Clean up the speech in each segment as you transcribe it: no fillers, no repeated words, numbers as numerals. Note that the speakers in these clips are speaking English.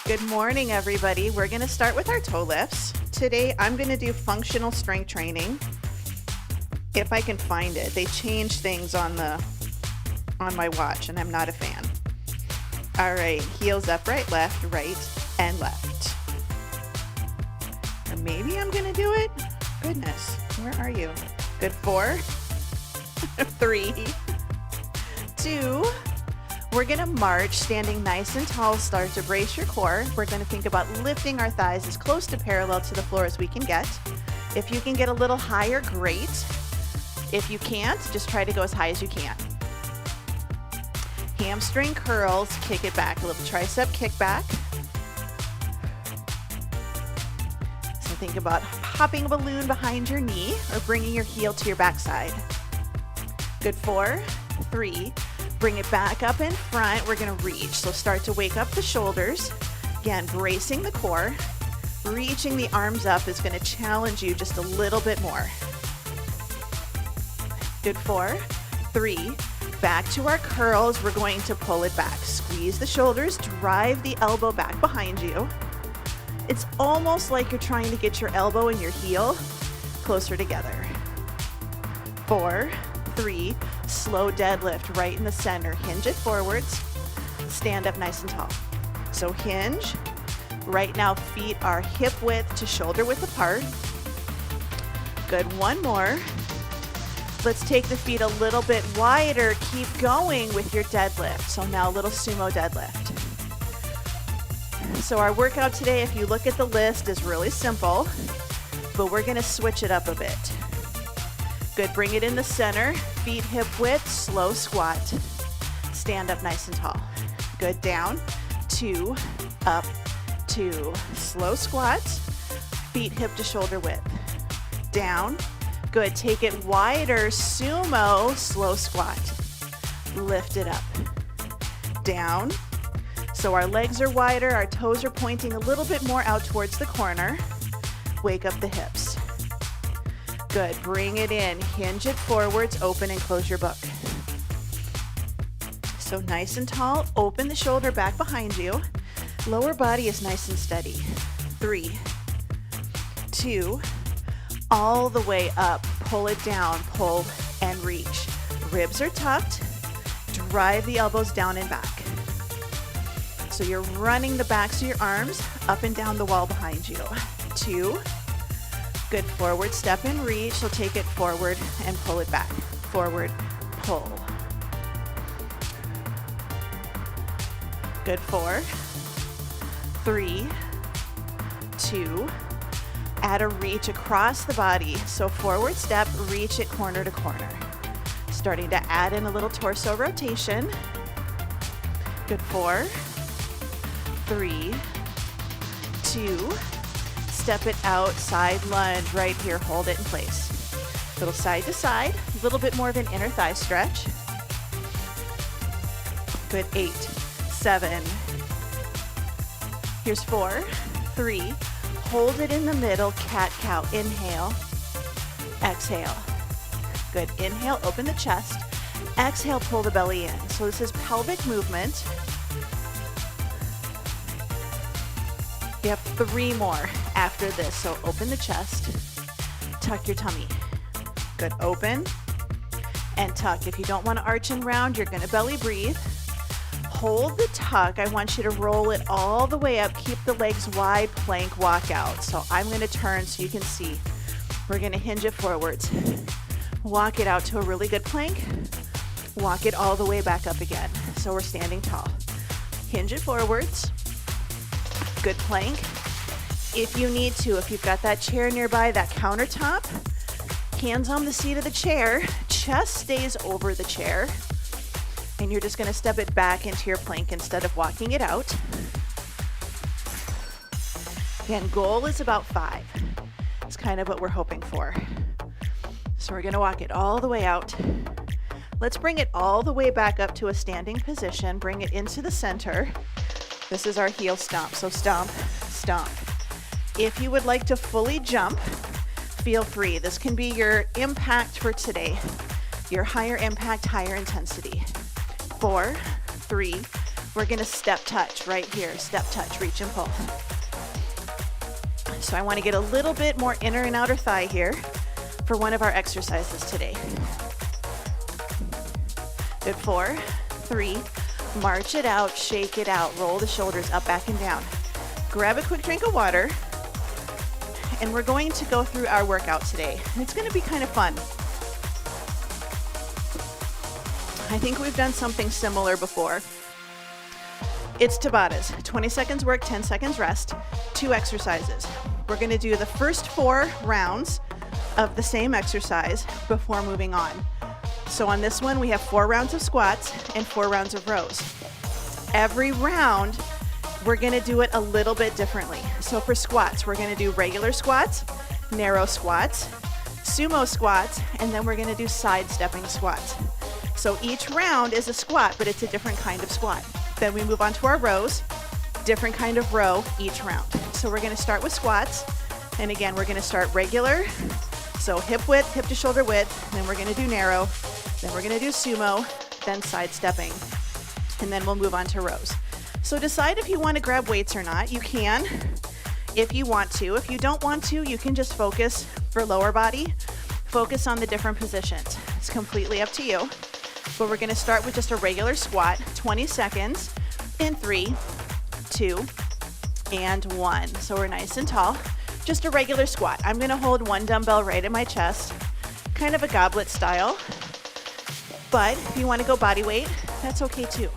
Good morning, everybody. We're going to start with our toe lifts. Today, I'm going to do functional strength training. If I can find it. They changed things on my watch, and I'm not a fan. All right, heels up, right, and left. Or maybe I'm going to do it. Goodness, where are you? Good, 4, 3, 2. We're going to march, standing nice and tall. Start to brace your core. We're going to think about lifting our thighs as close to parallel to the floor as we can get. If you can get a little higher, great. If you can't, just try to go as high as you can. Hamstring curls, kick it back. A little tricep kickback. So think about popping a balloon behind your knee or bringing your heel to your backside. Good, 4, 3. Bring it back up in front. We're going to reach. So start to wake up the shoulders. Again, bracing the core. Reaching the arms up is going to challenge you just a little bit more. Good, 4, 3. Back to our curls. We're going to pull it back. Squeeze the shoulders. Drive the elbow back behind you. It's almost like you're trying to get your elbow and your heel closer together. 4, 3. Slow deadlift right in the center. Hinge it forwards. Stand up nice and tall. So hinge. Right now, feet are hip width to shoulder width apart. Good, one more. Let's take the feet a little bit wider. Keep going with your deadlift. So now a little sumo deadlift. So our workout today, if you look at the list, is really simple, but we're going to switch it up a bit. Good, bring it in the center, feet hip width, slow squat. Stand up nice and tall. Good, down, 2, up, 2. Slow squat, feet hip to shoulder width. Down, good, take it wider, sumo, slow squat. Lift it up. Down, so our legs are wider, our toes are pointing a little bit more out towards the corner. Wake up the hips. Good, bring it in, hinge it forwards, open and close your book. So nice and tall, open the shoulder back behind you. Lower body is nice and steady. 3, 2, all the way up, pull it down, pull and reach. Ribs are tucked, drive the elbows down and back. So you're running the backs of your arms up and down the wall behind you. 2, good, forward step and reach. So take it forward and pull it back. Forward, pull. Good, 4, 3, 2. Add a reach across the body. So forward step, reach it corner to corner. Starting to add in a little torso rotation. Good, 4, 3, 2. Step it out, side lunge right here, hold it in place. Little side to side, a little bit more of an inner thigh stretch. Good, 8, 7. Here's 4, 3. Hold it in the middle, cat-cow. Inhale, exhale. Good, inhale, open the chest. Exhale, pull the belly in. So this is pelvic movement. You have 3 more after this. So open the chest, tuck your tummy. Good, open and tuck. If you don't want to arch and round, you're going to belly breathe. Hold the tuck. I want you to roll it all the way up. Keep the legs wide, plank walk out. So I'm going to turn so you can see. We're going to hinge it forwards. Walk it out to a really good plank. Walk it all the way back up again. So we're standing tall. Hinge it forwards. Good plank. If you need to, if you've got that chair nearby, that countertop, hands on the seat of the chair, chest stays over the chair. And you're just going to step it back into your plank instead of walking it out. Again, goal is about 5. It's kind of what we're hoping for. So we're going to walk it all the way out. Let's bring it all the way back up to a standing position. Bring it into the center. This is our heel stomp. So stomp, stomp. If you would like to fully jump, feel free. This can be your impact for today. Your higher impact, higher intensity. 4, 3, we're gonna step touch right here. Step touch, reach and pull. So I wanna get a little bit more inner and outer thigh here for one of our exercises today. Good, 4, 3, march it out, shake it out, roll the shoulders up, back, and down. Grab a quick drink of water, and we're going to go through our workout today. And it's gonna be kind of fun. I think we've done something similar before. It's Tabatas, 20 seconds work, 10 seconds rest, 2 exercises. We're gonna do the first 4 rounds of the same exercise before moving on. So on this one, we have 4 rounds of squats and 4 rounds of rows. Every round, we're gonna do it a little bit differently. So for squats, we're gonna do regular squats, narrow squats, sumo squats, and then we're gonna do side-stepping squats. So each round is a squat, but it's a different kind of squat. Then we move on to our rows, different kind of row each round. So we're gonna start with squats, and again, we're gonna start regular, so hip width, hip to shoulder width, then we're gonna do narrow, then we're gonna do sumo, then side-stepping, and then we'll move on to rows. So decide if you wanna grab weights or not. You can, if you want to. If you don't want to, you can just focus for lower body, focus on the different positions. It's completely up to you. But we're gonna start with just a regular squat, 20 seconds, in 3, 2, and 1. So we're nice and tall. Just a regular squat. I'm gonna hold 1 dumbbell right in my chest, kind of a goblet style. But if you wanna go body weight, that's okay too.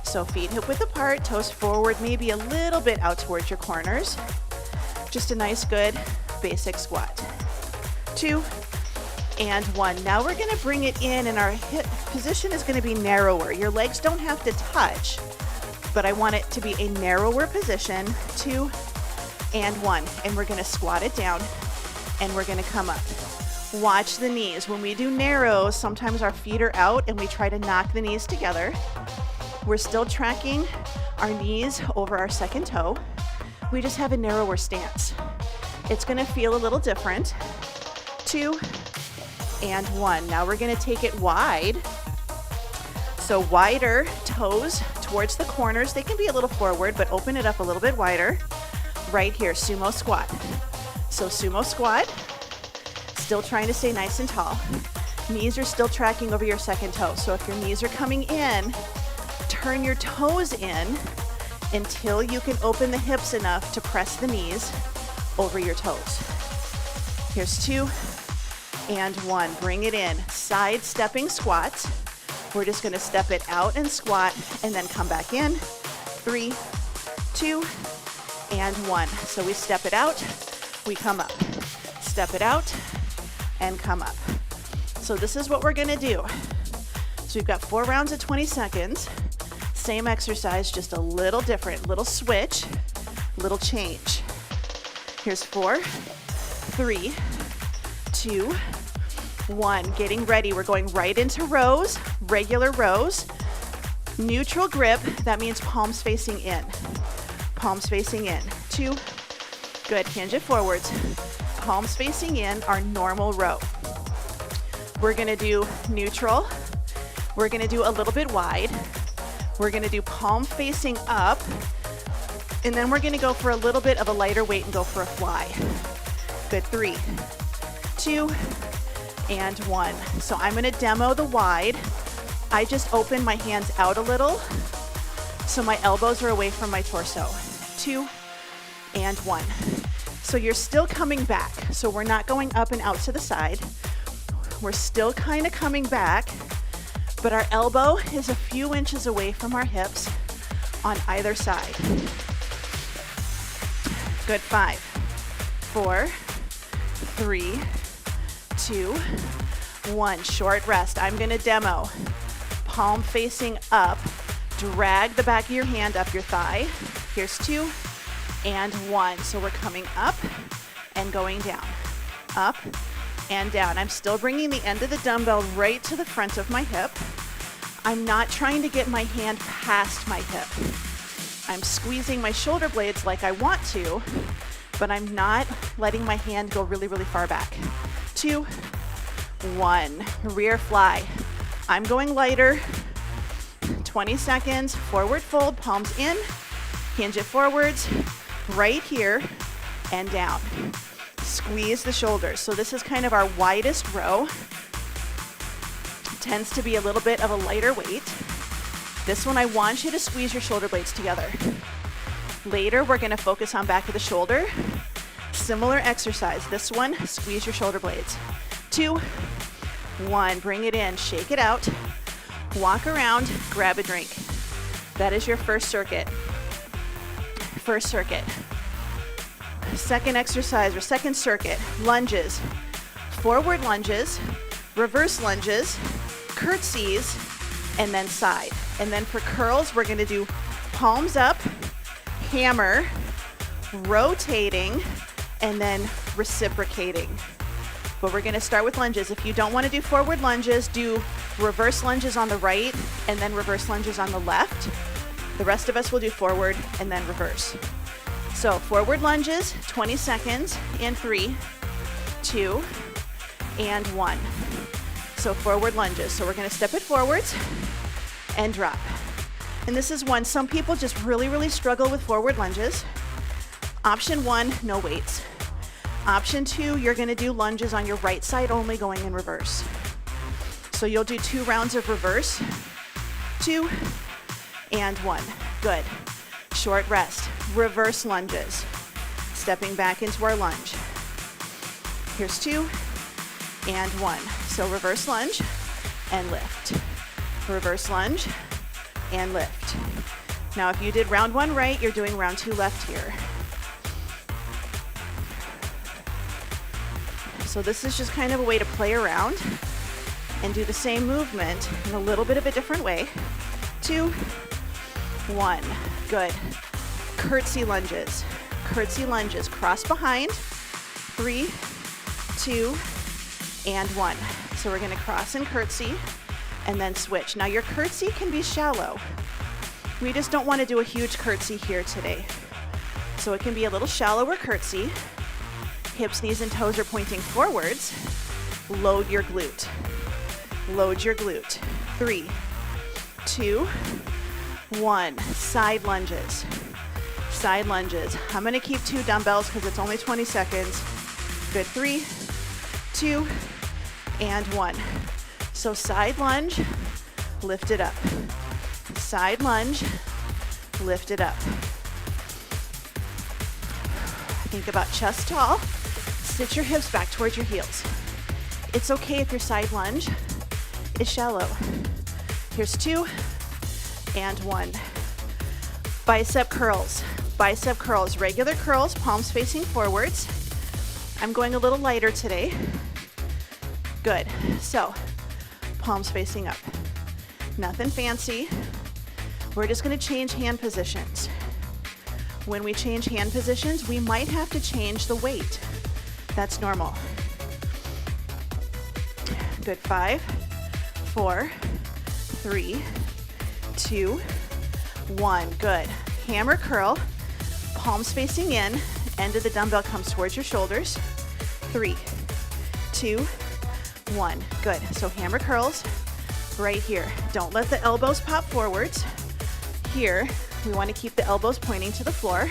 So feet hip width apart, toes forward, maybe a little bit out towards your corners. Just a nice, good, basic squat. 2, and 1. Now we're gonna bring it in, and our hip position is gonna be narrower. Your legs don't have to touch, but I want it to be a narrower position. 2, and 1. And we're gonna squat it down, and we're gonna come up. Watch the knees. When we do narrows, sometimes our feet are out, and we try to knock the knees together. We're still tracking our knees over our second toe. We just have a narrower stance. It's gonna feel a little different. 2, and 1. Now we're gonna take it wide. So wider toes towards the corners. They can be a little forward, but open it up a little bit wider. Right here, sumo squat. So sumo squat, still trying to stay nice and tall. Knees are still tracking over your second toe. So if your knees are coming in, turn your toes in until you can open the hips enough to press the knees over your toes. Here's 2, and 1. Bring it in. Side-stepping squats. We're just gonna step it out and squat, and then come back in. 3, 2, and 1. So we step it out, we come up. Step it out, and come up. So this is what we're gonna do. So we've got 4 rounds of 20 seconds. Same exercise, just a little different. Little switch, little change. Here's 4, 3, 2, 1. Getting ready. We're going right into rows, regular rows. Neutral grip, that means palms facing in. Palms facing in. 2, good. Hinge it forwards. Palms facing in, our normal row. We're gonna do neutral. We're gonna do a little bit wide. We're gonna do palm facing up. And then we're gonna go for a little bit of a lighter weight and go for a fly. Good. 3, 2, and 1. So I'm gonna demo the wide. I just open my hands out a little so my elbows are away from my torso. 2, and 1. So you're still coming back. So we're not going up and out to the side. We're still kind of coming back, but our elbow is a few inches away from our hips on either side. Good. 5, 4, 3, 2, 1. Short rest. I'm gonna demo. Palm facing up. Drag the back of your hand up your thigh. Here's 2, and 1. So we're coming up and going down. Up and down. I'm still bringing the end of the dumbbell right to the front of my hip. I'm not trying to get my hand past my hip. I'm squeezing my shoulder blades like I want to, but I'm not letting my hand go really, really far back. 2, 1. Rear fly. I'm going lighter. 20 seconds, forward fold, palms in, hinge it forwards, right here, and down. Squeeze the shoulders. So this is kind of our widest row. Tends to be a little bit of a lighter weight. This one, I want you to squeeze your shoulder blades together. Later, we're gonna focus on back of the shoulder. Similar exercise. This one, squeeze your shoulder blades. 2, 1, bring it in, shake it out. Walk around, grab a drink. That is your first circuit. First circuit. Second exercise or second circuit, lunges. Forward lunges, reverse lunges, curtsies, and then side. And then for curls, we're gonna do palms up, hammer, rotating, and then reciprocating. But we're gonna start with lunges. If you don't wanna do forward lunges, do reverse lunges on the right and then reverse lunges on the left. The rest of us will do forward and then reverse. So forward lunges, 20 seconds in 3, 2, and 1. So forward lunges. So we're gonna step it forwards and drop. And this is one, some people just really struggle with forward lunges. Option 1, no weights. Option 2, you're gonna do lunges on your right side only, going in reverse. So you'll do 2 rounds of reverse, 2 and 1. Good. Short rest. Reverse lunges. Stepping back into our lunge. Here's 2 and 1. So reverse lunge and lift. Reverse lunge and lift. Now if you did round 1 right, you're doing round 2 left here. So this is just kind of a way to play around and do the same movement in a little bit of a different way. 2, 1, good. Curtsy lunges. Curtsy lunges, cross behind. 3, 2, and 1. So we're gonna cross and curtsy and then switch. Now your curtsy can be shallow. We just don't wanna do a huge curtsy here today. So it can be a little shallower curtsy. Hips, knees, and toes are pointing forwards. Load your glute. Load your glute. 3, 2, 1. Side lunges. Side lunges. I'm gonna keep 2 dumbbells because it's only 20 seconds. Good, 3, 2, and 1. So side lunge, lift it up. Side lunge, lift it up. Think about chest tall. Sit your hips back towards your heels. It's okay if your side lunge is shallow. Here's 2 and 1. Bicep curls. Bicep curls, regular curls, palms facing forwards. I'm going a little lighter today. Good. So, palms facing up. Nothing fancy. We're just going to change hand positions. When we change hand positions, we might have to change the weight. That's normal. Good. 5, 4, 3, 2, 1. Good. Hammer curl, palms facing in, end of the dumbbell comes towards your shoulders. 3, 2, 1. Good. So hammer curls right here. Don't let the elbows pop forwards. Here, we want to keep the elbows pointing to the floor.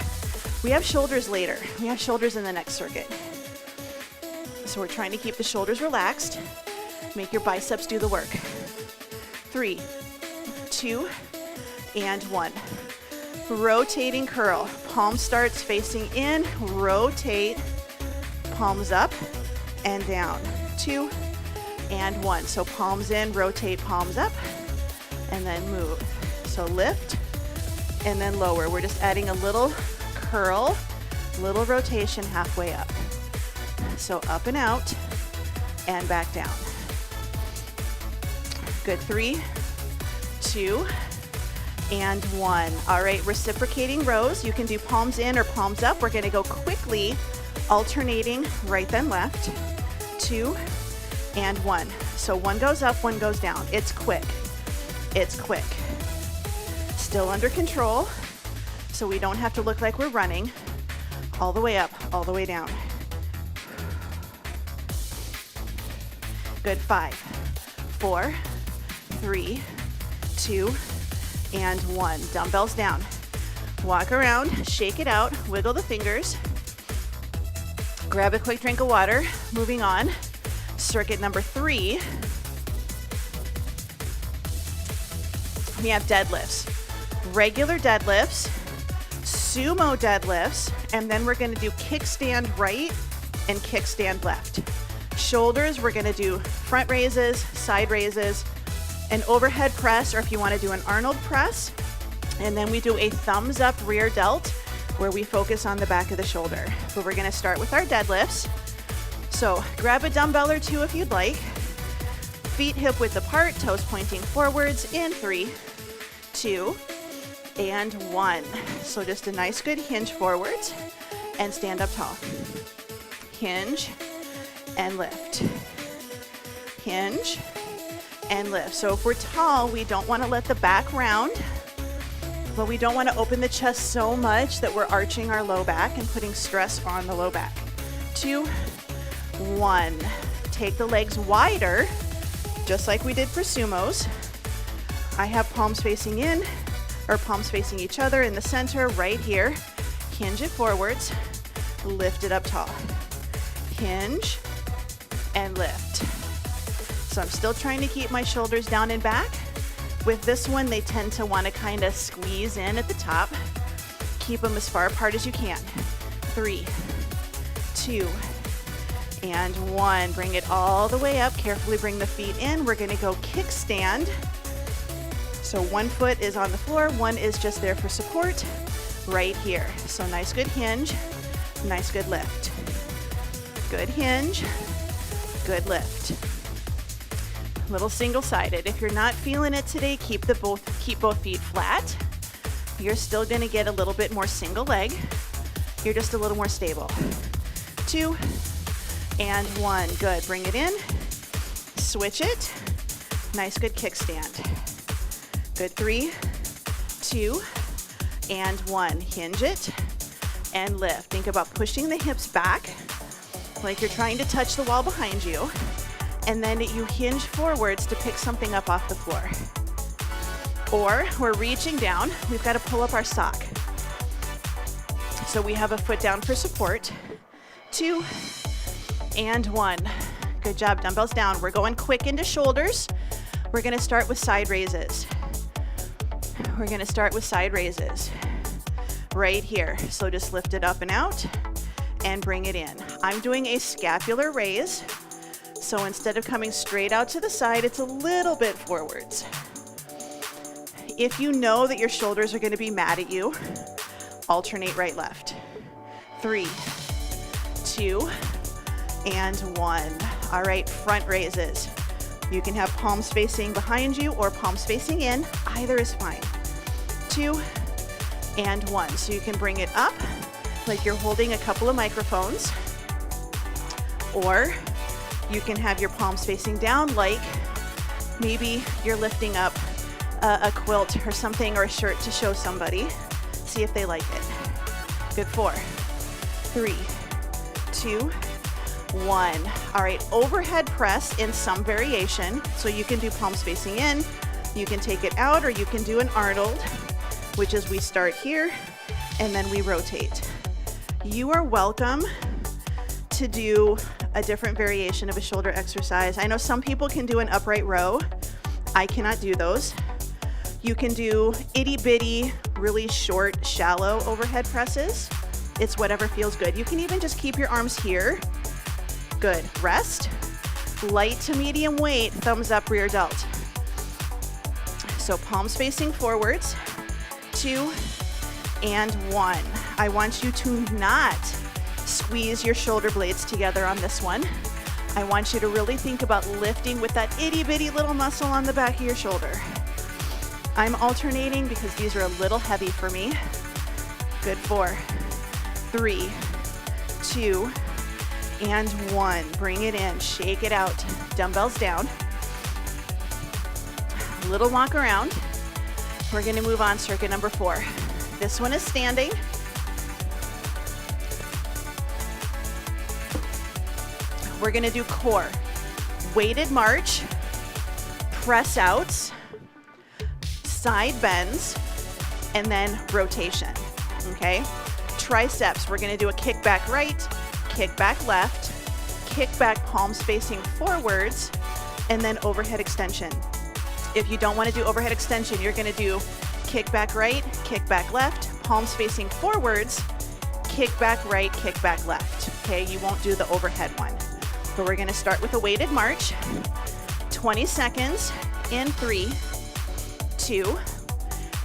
We have shoulders later. We have shoulders in the next circuit. So we're trying to keep the shoulders relaxed. Make your biceps do the work. 3, 2, and 1. Rotating curl. Palm starts facing in, rotate, palms up and down. 2 and 1. So palms in, rotate, palms up, and then move. So lift and then lower. We're just adding a little curl, little rotation halfway up. So up and out and back down. Good. 3, 2, and 1. All right, reciprocating rows. You can do palms in or palms up. We're gonna go quickly, alternating right then left. 2 and 1. So 1 goes up, 1 goes down. It's quick. It's quick. Still under control, so we don't have to look like we're running. All the way up, all the way down. Good. 5, 4, 3, 2, and 1. Dumbbells down. Walk around, shake it out, wiggle the fingers. Grab a quick drink of water. Moving on. Circuit number 3. We have deadlifts. Regular deadlifts, sumo deadlifts, and then we're going to do kickstand right and kickstand left. Shoulders, we're going to do front raises, side raises, an overhead press, or if you want to do an Arnold press. And then we do a thumbs up rear delt where we focus on the back of the shoulder. But we're going to start with our deadlifts. So grab a dumbbell or 2 if you'd like. Feet hip width apart, toes pointing forwards in 3, 2, and 1. So just a nice good hinge forwards and stand up tall. Hinge and lift. Hinge and lift. So if we're tall, we don't want to let the back round, but we don't want to open the chest so much that we're arching our low back and putting stress on the low back. 2, 1. Take the legs wider, just like we did for sumos. I have palms facing in, or palms facing each other in the center right here. Hinge it forwards, lift it up tall. Hinge and lift. So I'm still trying to keep my shoulders down and back. With this one, they tend to want to kind of squeeze in at the top. Keep them as far apart as you can. 3, 2, and 1. Bring it all the way up. Carefully bring the feet in. We're going to go kickstand. So 1 foot is on the floor, 1 is just there for support right here. So nice good hinge, nice good lift. Good hinge, good lift. Little single-sided. If you're not feeling it today, keep both feet flat. You're still going to get a little bit more single leg. You're just a little more stable. 2 and 1. Good. Bring it in. Switch it. Nice good kickstand. Good. 3, 2, and 1. Hinge it and lift. Think about pushing the hips back like you're trying to touch the wall behind you. And then you hinge forwards to pick something up off the floor. Or we're reaching down. We've got to pull up our sock. So we have a foot down for support. 2 and 1. Good job. Dumbbells down. We're going quick into shoulders. We're going to start with side raises. We're going to start with side raises right here. So just lift it up and out and bring it in. I'm doing a scapular raise. So instead of coming straight out to the side, it's a little bit forwards. If you know that your shoulders are going to be mad at you, alternate right, left. 3, 2, and 1. All right, front raises. You can have palms facing behind you or palms facing in. Either is fine. 2 and 1. So you can bring it up like you're holding a couple of microphones, or you can have your palms facing down like maybe you're lifting up a quilt or something, or a shirt to show somebody. See if they like it. Good. 4, 3, 2, 1. All right, overhead press in some variation. So you can do palms facing in, you can take it out, or you can do an Arnold, which is we start here and then we rotate. You are welcome to do a different variation of a shoulder exercise. I know some people can do an upright row. I cannot do those. You can do itty bitty, really short, shallow overhead presses. It's whatever feels good. You can even just keep your arms here. Good. Rest. Light to medium weight, thumbs up rear delt. So palms facing forwards. 2 and 1. I want you to not squeeze your shoulder blades together on this one. I want you to really think about lifting with that itty bitty little muscle on the back of your shoulder. I'm alternating because these are a little heavy for me. Good. 4, 3, 2, and 1. Bring it in, shake it out. Dumbbells down. Little walk around. We're going to move on, circuit number 4. This one is standing. We're going to do core. Weighted march, press outs, side bends, and then rotation, okay? Triceps, we're gonna do a kickback right, kickback left, kickback palms facing forwards, and then overhead extension. If you don't wanna do overhead extension, you're gonna do kickback right, kickback left, palms facing forwards, kickback right, kickback left, okay? You won't do the overhead one. But we're gonna start with a weighted march, 20 seconds in 3, 2,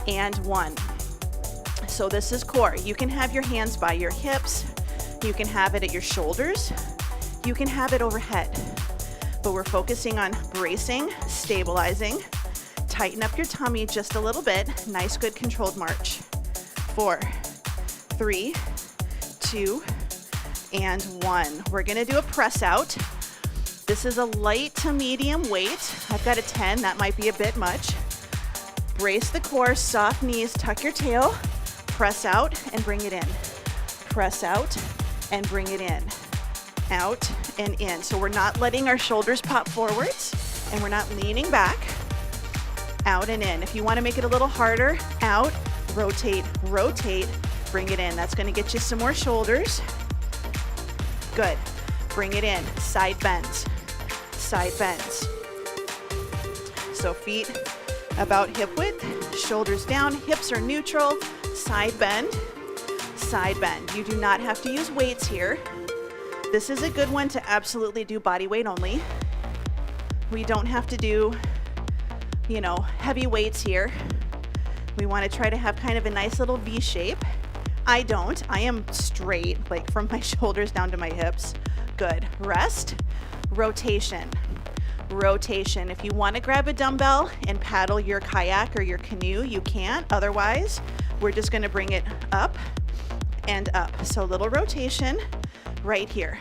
and 1. So this is core. You can have your hands by your hips, you can have it at your shoulders, you can have it overhead. But we're focusing on bracing, stabilizing, tighten up your tummy just a little bit. Nice, good, controlled march. 4, 3, 2, and 1. We're gonna do a press out. This is a light to medium weight. I've got a 10, that might be a bit much. Brace the core, soft knees, tuck your tail, press out and bring it in. Press out and bring it in. Out and in. So we're not letting our shoulders pop forwards and we're not leaning back. Out and in. If you want to make it a little harder, out, rotate, rotate, bring it in. That's going to get you some more shoulders. Good. Bring it in. Side bends. Side bends. So feet about hip width, shoulders down, hips are neutral, side bend, side bend. You do not have to use weights here. This is a good one to absolutely do body weight only. We don't have to do, you know, heavy weights here. We want to try to have kind of a nice little V shape. I don't. I am straight, like from my shoulders down to my hips. Good. Rest. Rotation. Rotation. If you want to grab a dumbbell and paddle your kayak or your canoe, you can. Otherwise, we're just going to bring it up and up. So little rotation right here.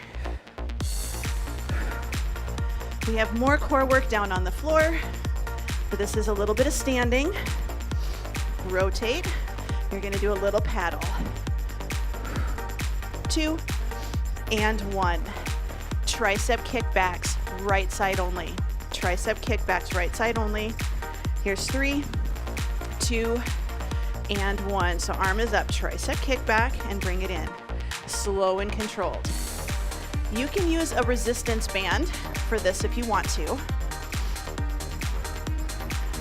We have more core work down on the floor, but this is a little bit of standing. Rotate. You're going to do a little paddle. 2 and 1. Tricep kickbacks, right side only. Tricep kickbacks, right side only. Here's 3, 2, and 1. So arm is up, tricep kickback, and bring it in. Slow and controlled. You can use a resistance band for this if you want to.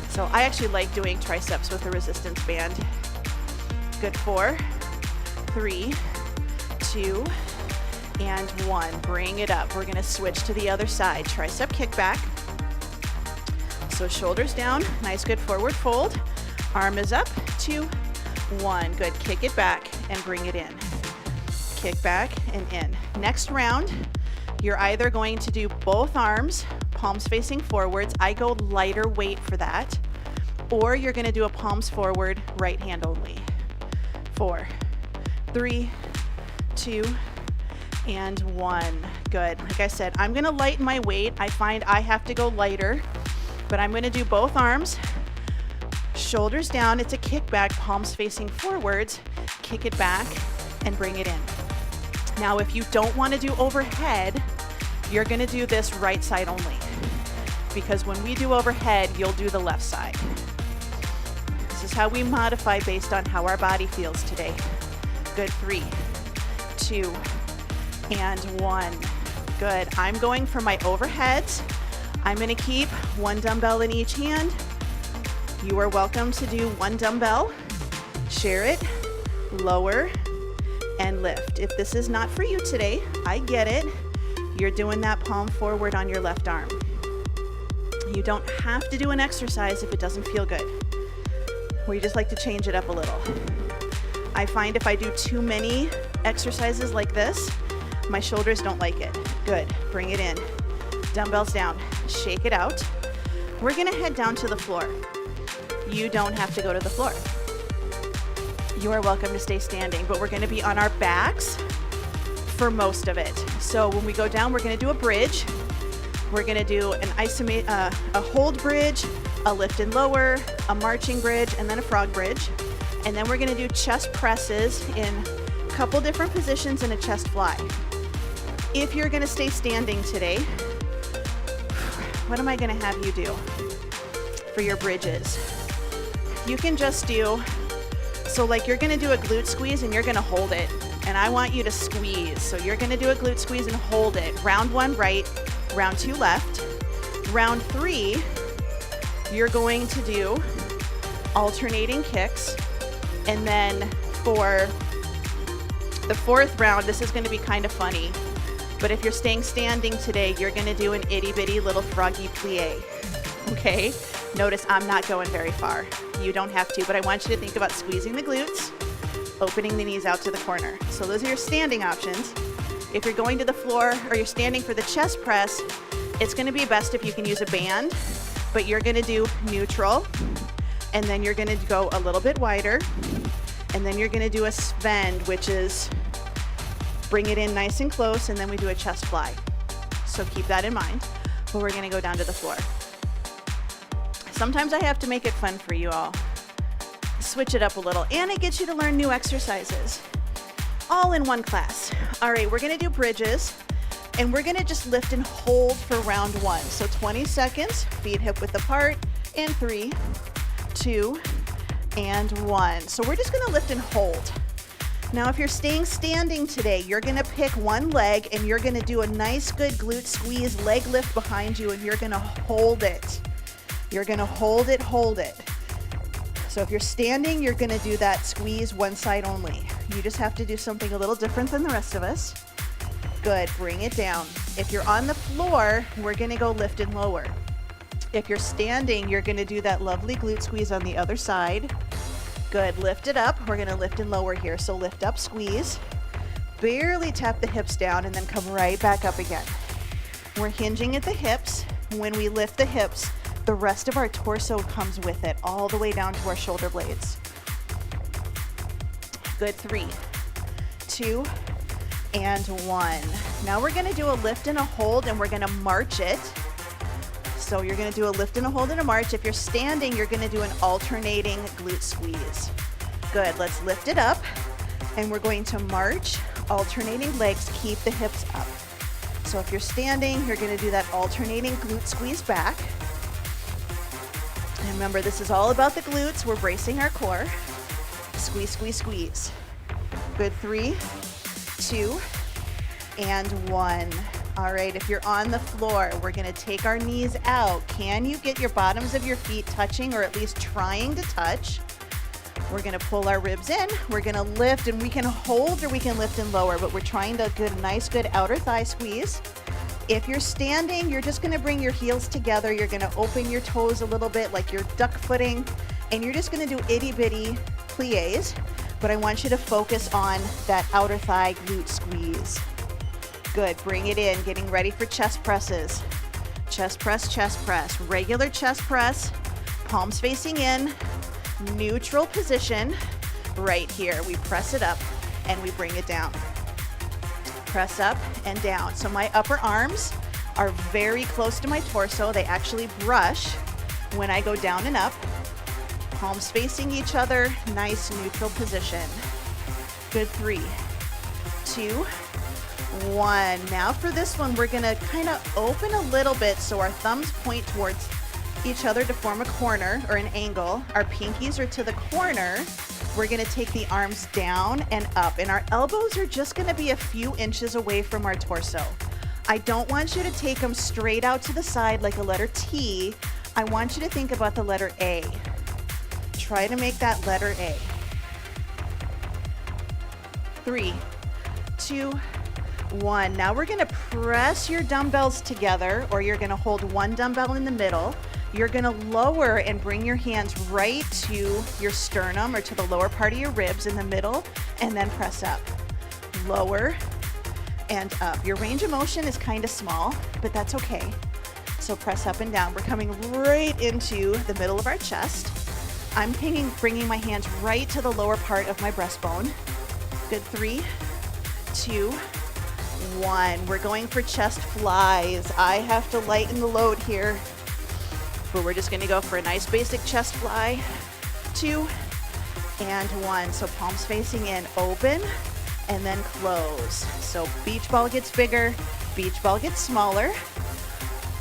So I actually like doing triceps with a resistance band. Good. 4, 3, 2, and 1. Bring it up. We're gonna switch to the other side. Tricep kickback. So shoulders down, nice good forward fold. Arm is up, 2, 1. Good, kick it back and bring it in. Kick back and in. Next round, you're either going to do both arms, palms facing forwards. I go lighter weight for that. Or you're gonna do a palms forward, right hand only. 4, 3, 2, and 1. Good. Like I said, I'm gonna lighten my weight. I find I have to go lighter, but I'm gonna do both arms, shoulders down. It's a kickback, palms facing forwards. Kick it back and bring it in. Now, if you don't wanna do overhead, you're gonna do this right side only, because when we do overhead, you'll do the left side. This is how we modify based on how our body feels today. Good. 3, 2, and 1. Good. I'm going for my overheads. I'm going to keep one dumbbell in each hand. You are welcome to do one dumbbell, share it, lower, and lift. If this is not for you today, I get it. You're doing that palm forward on your left arm. You don't have to do an exercise if it doesn't feel good. We just like to change it up a little. I find if I do too many exercises like this, my shoulders don't like it. Good. Bring it in. Dumbbells down. Shake it out. We're going to head down to the floor. You don't have to go to the floor. You are welcome to stay standing, but we're going to be on our backs for most of it. So when we go down, we're going to do a bridge. We're going to do an a hold bridge, a lift and lower, a marching bridge, and then a frog bridge. And then we're going to do chest presses in a couple different positions and a chest fly. If you're going to stay standing today, what am I going to have you do for your bridges? you can just do, so like you're gonna do a glute squeeze and you're gonna hold it. And I want you to squeeze. So you're gonna do a glute squeeze and hold it. Round 1 right, round 2 left. Round 3, you're going to do alternating kicks. And then for the 4th round, this is gonna be kind of funny. But if you're staying standing today, you're gonna do an itty bitty little froggy plie, okay? Notice I'm not going very far. You don't have to, but I want you to think about squeezing the glutes, opening the knees out to the corner. So those are your standing options. If you're going to the floor or you're standing for the chest press, it's gonna be best if you can use a band, but you're gonna do neutral, and then you're gonna go a little bit wider, and then you're gonna do a Svend, which is bring it in nice and close, and then we do a chest fly. So keep that in mind, but we're gonna go down to the floor. Sometimes I have to make it fun for you all. Switch it up a little, and it gets you to learn new exercises, all in one class. All right, we're gonna do bridges, and we're gonna just lift and hold for round 1. So 20 seconds, feet hip width apart, in 3, 2, and 1. So we're just gonna lift and hold. Now, if you're staying standing today, you're gonna pick one leg and you're gonna do a nice good glute squeeze, leg lift behind you, and you're gonna hold it. You're gonna hold it, hold it. So if you're standing, you're gonna do that squeeze one side only. You just have to do something a little different than the rest of us. Good, bring it down. If you're on the floor, we're gonna go lift and lower. If you're standing, you're gonna do that lovely glute squeeze on the other side. Good, lift it up. We're gonna lift and lower here. So lift up, squeeze. Barely tap the hips down and then come right back up again. We're hinging at the hips. When we lift the hips, the rest of our torso comes with it, all the way down to our shoulder blades. Good, 3, 2, and 1. Now we're gonna do a lift and a hold, and we're gonna march it. So you're gonna do a lift and a hold and a march. If you're standing, you're gonna do an alternating glute squeeze. Good, let's lift it up, and we're going to march, alternating legs, keep the hips up. So if you're standing, you're gonna do that alternating glute squeeze back. And remember, this is all about the glutes. We're bracing our core. Squeeze, squeeze, squeeze. Good, 3, 2, and 1. All right, if you're on the floor, we're gonna take our knees out. Can you get your bottoms of your feet touching, or at least trying to touch? We're gonna pull our ribs in. We're gonna lift, and we can hold or we can lift and lower, but we're trying to get a nice, good outer thigh squeeze. If you're standing, you're just gonna bring your heels together. You're gonna open your toes a little bit like you're duck footing, and you're just gonna do itty bitty plies, but I want you to focus on that outer thigh glute squeeze. Good, bring it in, getting ready for chest presses. Chest press, regular chest press, palms facing in, neutral position. Right here, we press it up and we bring it down. Press up and down. So my upper arms are very close to my torso. They actually brush when I go down and up. Palms facing each other, nice neutral position. Good, 3, 2, 1. Now for this one, we're gonna kind of open a little bit so our thumbs point towards each other to form a corner or an angle. Our pinkies are to the corner. We're gonna take the arms down and up, and our elbows are just gonna be a few inches away from our torso. I don't want you to take them straight out to the side like a letter T. I want you to think about the letter A. Try to make that letter A. 3, 2, 1. Now we're gonna press your dumbbells together, or you're gonna hold one dumbbell in the middle. You're gonna lower and bring your hands right to your sternum or to the lower part of your ribs in the middle, and then press up. Lower and up. Your range of motion is kind of small, but that's okay. So press up and down. We're coming right into the middle of our chest. I'm bringing my hands right to the lower part of my breastbone. Good, 3, 2, 1. We're going for chest flies. I have to lighten the load here, but we're just gonna go for a nice basic chest fly. 2 and 1. So palms facing in, open, and then close. So beach ball gets bigger, beach ball gets smaller.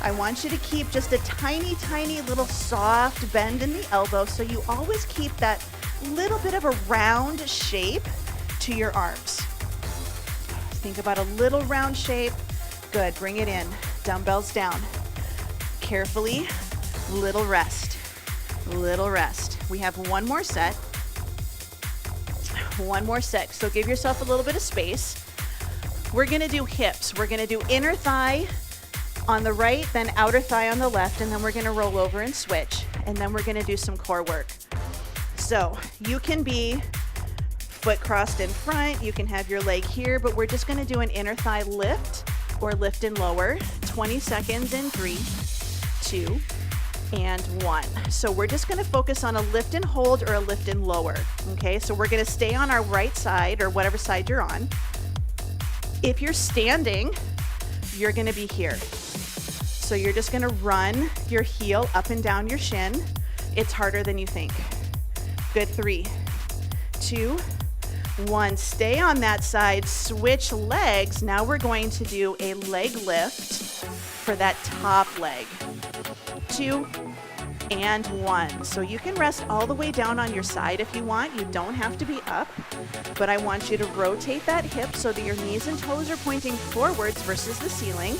I want you to keep just a tiny, tiny little soft bend in the elbow so you always keep that little bit of a round shape to your arms. Think about a little round shape. Good, bring it in. Dumbbells down. Carefully, little rest. Little rest. We have one more set. One more set, so give yourself a little bit of space. We're gonna do hips. We're gonna do inner thigh on the right, then outer thigh on the left, and then we're gonna roll over and switch, and then we're gonna do some core work. So you can be foot crossed in front, you can have your leg here, but we're just gonna do an inner thigh lift or lift and lower, 20 seconds in 3, 2, and 1. So we're just gonna focus on a lift and hold or a lift and lower, okay? So we're gonna stay on our right side or whatever side you're on. If you're standing, you're gonna be here. So you're just gonna run your heel up and down your shin. It's harder than you think. Good, 3, 2, 1. Stay on that side, switch legs. Now we're going to do a leg lift for that top leg. 2 and 1. So you can rest all the way down on your side if you want. You don't have to be up, but I want you to rotate that hip so that your knees and toes are pointing forwards versus the ceiling.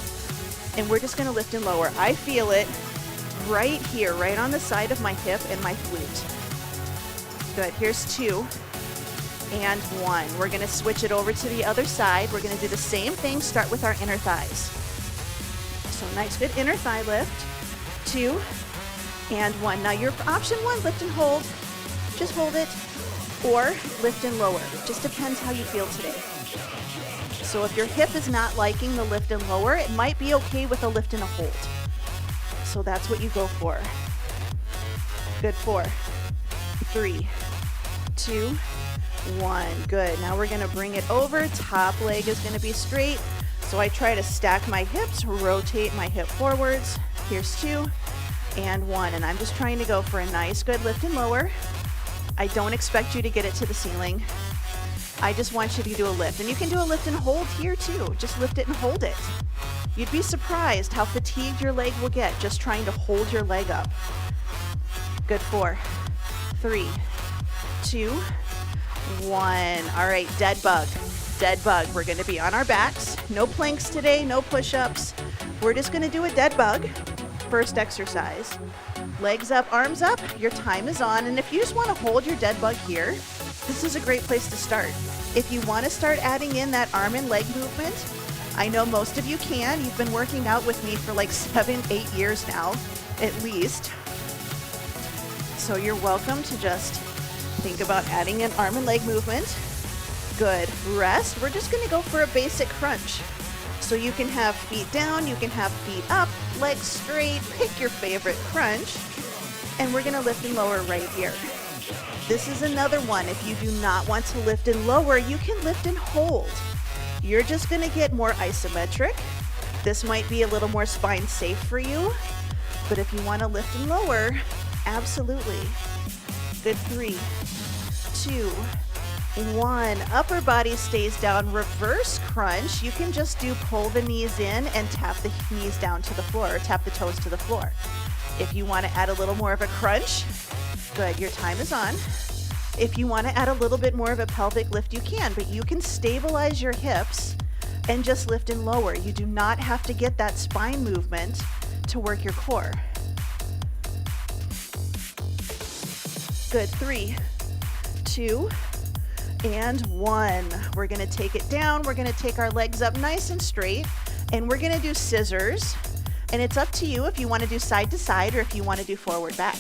And we're just gonna lift and lower. I feel it right here, right on the side of my hip and my glute. Good, here's 2 and 1. We're gonna switch it over to the other side. We're gonna do the same thing, start with our inner thighs. So nice, good inner thigh lift. 2 and 1. Now your option 1, lift and hold, just hold it, or lift and lower. It just depends how you feel today. So if your hip is not liking the lift and lower, it might be okay with a lift and a hold. So that's what you go for. Good, 4, 3, 2, 1. Good, now we're gonna bring it over. Top leg is gonna be straight. So I try to stack my hips, rotate my hip forwards. Here's 2 and 1, and I'm just trying to go for a nice, good lift and lower. I don't expect you to get it to the ceiling. I just want you to do a lift, and you can do a lift and hold here too. Just lift it and hold it. You'd be surprised how fatigued your leg will get just trying to hold your leg up. Good, 4, 3, 2, 1. All right, dead bug. Dead bug. We're gonna be on our backs. No planks today, no push-ups. We're just gonna do a dead bug. First exercise. Legs up, arms up, your time is on. And if you just wanna hold your dead bug here, this is a great place to start. If you wanna start adding in that arm and leg movement, I know most of you can. You've been working out with me for like 7, 8 years now, at least. So you're welcome to just think about adding an arm and leg movement. Good, rest. We're just gonna go for a basic crunch. So you can have feet down, you can have feet up, legs straight, pick your favorite crunch, and we're gonna lift and lower right here. This is another one. If you do not want to lift and lower, you can lift and hold. You're just gonna get more isometric. This might be a little more spine safe for you, but if you wanna lift and lower, absolutely. Good, 3, 2, 1. Upper body stays down. Reverse crunch. You can just do pull the knees in and tap the knees down to the floor, or tap the toes to the floor. If you want to add a little more of a crunch, good, your time is on. If you want to add a little bit more of a pelvic lift, you can, but you can stabilize your hips and just lift and lower. You do not have to get that spine movement to work your core. Good, 3, 2, and 1. We're gonna take it down. We're gonna take our legs up nice and straight, and we're gonna do scissors. And it's up to you if you wanna do side to side or if you wanna do forward back.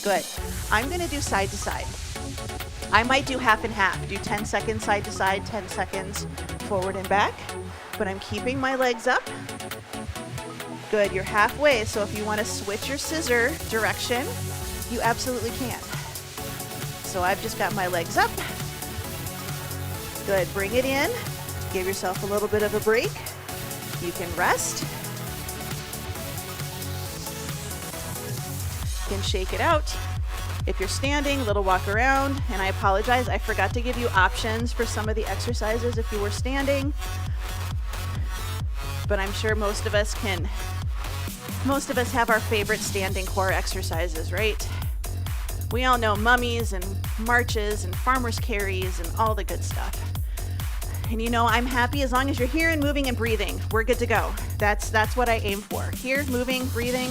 Good. I'm gonna do side to side. I might do half and half. Do 10 seconds side to side, 10 seconds forward and back. But I'm keeping my legs up. Good, you're halfway. So if you wanna switch your scissor direction, you absolutely can. So I've just got my legs up. Good, bring it in. Give yourself a little bit of a break. You can rest. You can shake it out. If you're standing, little walk around. And I apologize, I forgot to give you options for some of the exercises if you were standing. But I'm sure most of us can Most of us have our favorite standing core exercises, right? We all know mummies and marches and farmer's carries and all the good stuff. And you know, I'm happy as long as you're here and moving and breathing. We're good to go. That's what I aim for. Here, moving, breathing,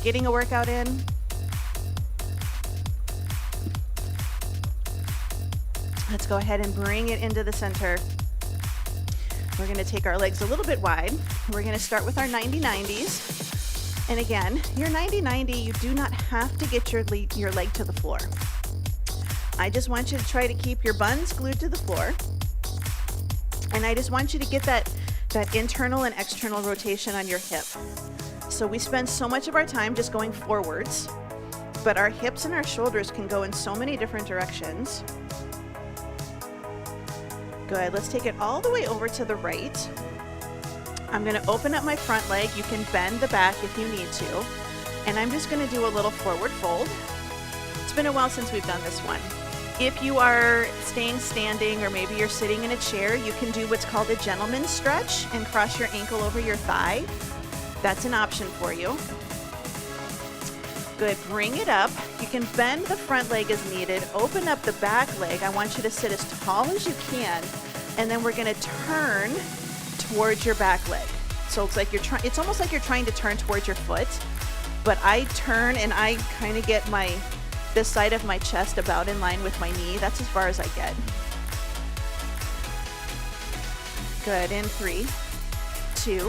getting a workout in. Let's go ahead and bring it into the center. We're going to take our legs a little bit wide. We're going to start with our 90-90s. And again, your 90-90, you do not have to get your leg to the floor. I just want you to try to keep your buns glued to the floor. And I just want you to get that internal and external rotation on your hip. So we spend so much of our time just going forwards, but our hips and our shoulders can go in so many different directions. Good, let's take it all the way over to the right. I'm gonna open up my front leg. You can bend the back if you need to. And I'm just gonna do a little forward fold. It's been a while since we've done this one. If you are staying standing or maybe you're sitting in a chair, you can do what's called a gentleman's stretch and cross your ankle over your thigh. That's an option for you. Good, bring it up. You can bend the front leg as needed. Open up the back leg. I want you to sit as tall as you can. And then we're gonna turn towards your back leg. So it's like it's almost like you're trying to turn towards your foot, but I turn and I kind of get this side of my chest about in line with my knee. That's as far as I get. Good, in 3, 2,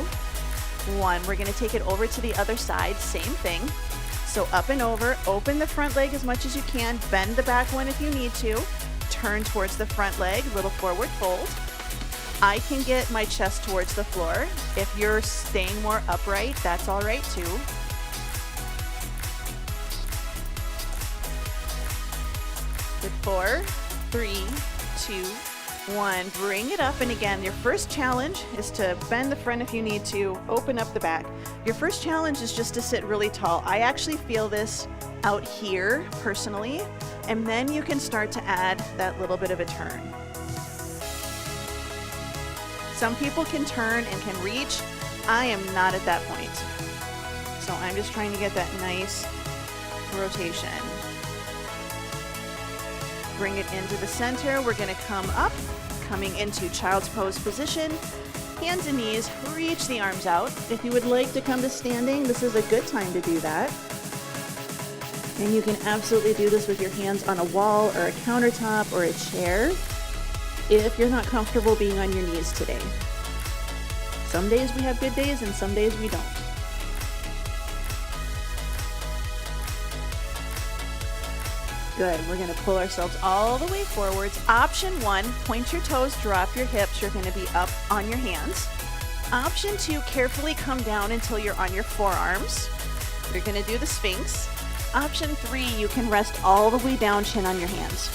1. We're gonna take it over to the other side, same thing. So up and over, open the front leg as much as you can, bend the back one if you need to, turn towards the front leg, little forward fold. I can get my chest towards the floor. If you're staying more upright, that's all right too. Good, 4, 3, 2, 1. Bring it up, and again, your first challenge is to bend the front if you need to, open up the back. Your first challenge is just to sit really tall. I actually feel this out here personally, and then you can start to add that little bit of a turn. Some people can turn and can reach. I am not at that point. So I'm just trying to get that nice rotation. Bring it into the center. We're gonna come up, coming into child's pose position. Hands and knees, reach the arms out. If you would like to come to standing, this is a good time to do that. And you can absolutely do this with your hands on a wall or a countertop or a chair if you're not comfortable being on your knees today. Some days we have good days and some days we don't. Good, we're gonna pull ourselves all the way forwards. Option 1, point your toes, drop your hips. You're gonna be up on your hands. Option 2, carefully come down until you're on your forearms. You're gonna do the Sphinx. Option 3, you can rest all the way down, chin on your hands.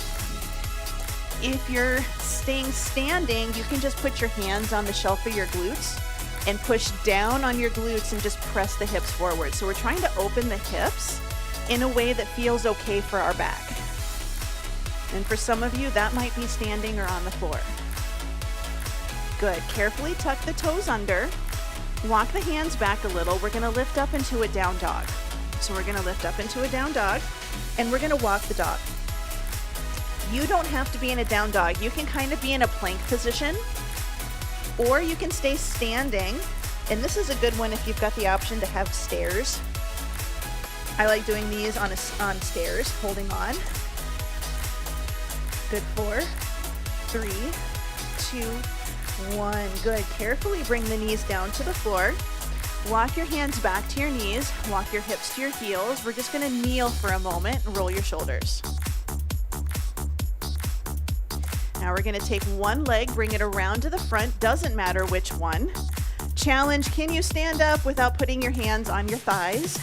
If you're staying standing, you can just put your hands on the shelf of your glutes and push down on your glutes and just press the hips forward. So we're trying to open the hips in a way that feels okay for our back. And for some of you, that might be standing or on the floor. Good, carefully tuck the toes under, walk the hands back a little. We're gonna lift up into a down dog. So we're gonna lift up into a down dog and we're gonna walk the dog. You don't have to be in a down dog. You can kind of be in a plank position, or you can stay standing. And this is a good one if you've got the option to have stairs. I like doing these on stairs, holding on. Good, 4, 3, 2, 1. Good, carefully bring the knees down to the floor. Walk your hands back to your knees, walk your hips to your heels. We're just gonna kneel for a moment and roll your shoulders. Now we're gonna take one leg, bring it around to the front, doesn't matter which one. Challenge, can you stand up without putting your hands on your thighs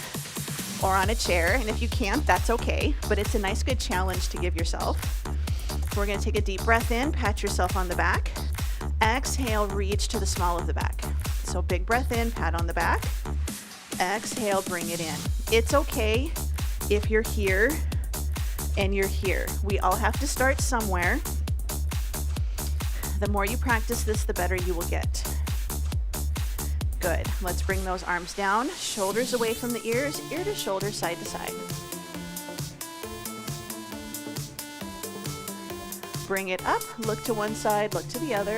or on a chair? And if you can't, that's okay, but it's a nice good challenge to give yourself. We're gonna take a deep breath in, pat yourself on the back. Exhale, reach to the small of the back. So big breath in, pat on the back. Exhale, bring it in. It's okay if you're here and you're here. We all have to start somewhere. The more you practice this, the better you will get. Good. Let's bring those arms down, shoulders away from the ears, ear to shoulder, side to side. Bring it up, look to one side, look to the other.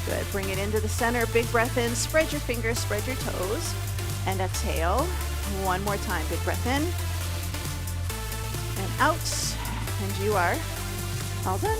Good. Bring it into the center, big breath in, spread your fingers, spread your toes, and exhale. One more time, big breath in and out. And you are all done.